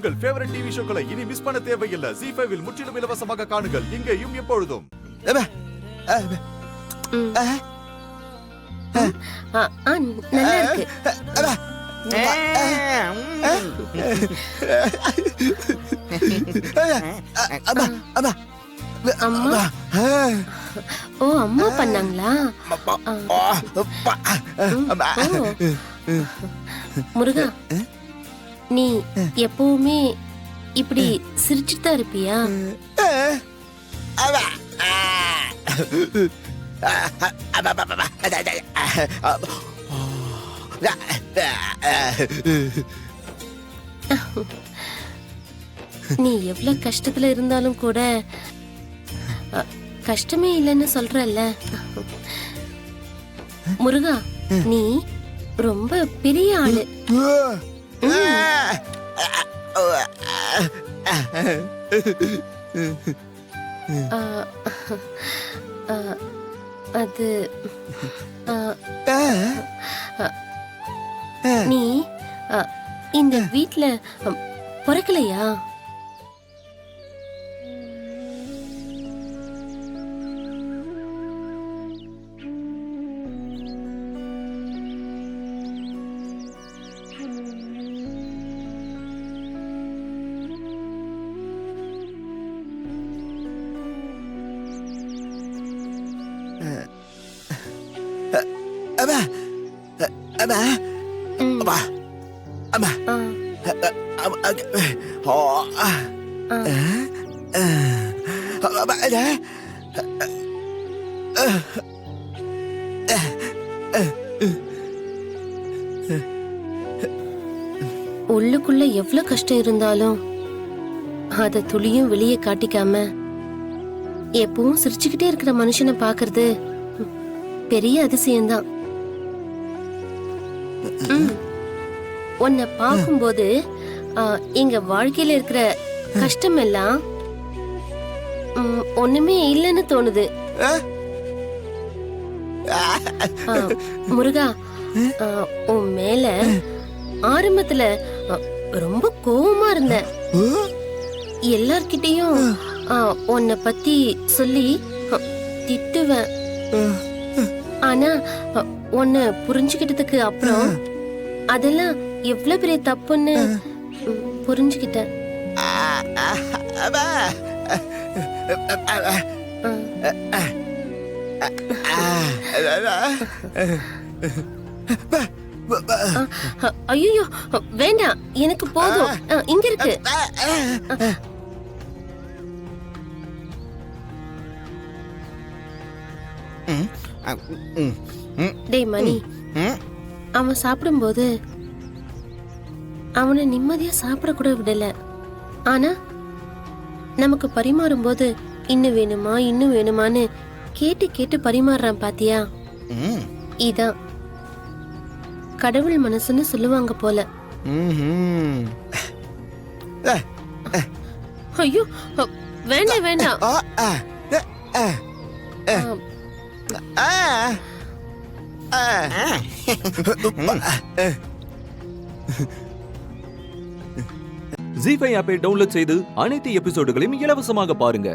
உங்கள் favourite TV ஷோக்களை இனி miss பண்ண தேவையில்லை. ZEE5 இல் முற்றிலும் இலவசமாக காணுங்கள். இங்கேயும் எப்பொழுதும். நல்லா இருக்கு. அம்மா ஓ அம்மா பண்ணாங்களா? முருகா, நீ எப்பவுமே இப்படி சிரிச்சுட்டு தான் இருப்பியா? நீ எவ்வளவு கஷ்டத்துல இருந்தாலும் கூட கஷ்டமே இல்லைன்னு சொல்றல்ல முருகா, நீ ரொம்ப பெரிய ஆளு. அது நீ இந்த வீட்ல பிறக்கலையா? உள்ளுக்குள்ள எவ்வளவு கஷ்டம் இருந்தாலும் அத துளியும் வெளியே காட்டிக்காம எப்பவும் சிரிச்சுக்கிட்டே இருக்கிற மனுஷனை பாக்குறது பெரிய அதிசயம்தான். உன்னை பார்க்கும்போது எங்க வாழ்க்கையில இருக்கிற கஷ்டம் எல்லாம் ஒண்ணுமே இல்லைன்னு தோணுது. முருகா, உன் மேல ஆரம்பத்துல ரொம்ப கோவமா இருந்த. எல்லார்கிட்டயும் உன்னை பத்தி சொல்லி திட்டுவேன். ஆனா உன்னை புரிஞ்சுக்கிட்டதுக்கு அப்புறம் அதெல்லாம் எவ்வளவு பெரிய தப்புன்னு புரிஞ்சுக்கிட்டேன். ஐயோ வேண்டாம், எனக்கு போதும். இங்க இருக்கு. டேய் மணி, அவன் சாப்பிடும்போது அவனை நிம்மதியா சாப்பிட கூட விடல. ஆனா நமக்கு பரிமாறும் போது இன்னும் வேணுமா இன்னும் வேணுமான்னு கேட்டு கேட்டு பரிமாறுறான் பாத்தியா? இதான் கடவுள் மனசுன்னு சொல்லுவாங்க போல. ஐயோ வேண்டாம் வேண்டாம். ZEE5 ஆப்பை டவுன்லோட் செய்து அனைத்து எபிசோடுகளையும் இலவசமாக பாருங்க.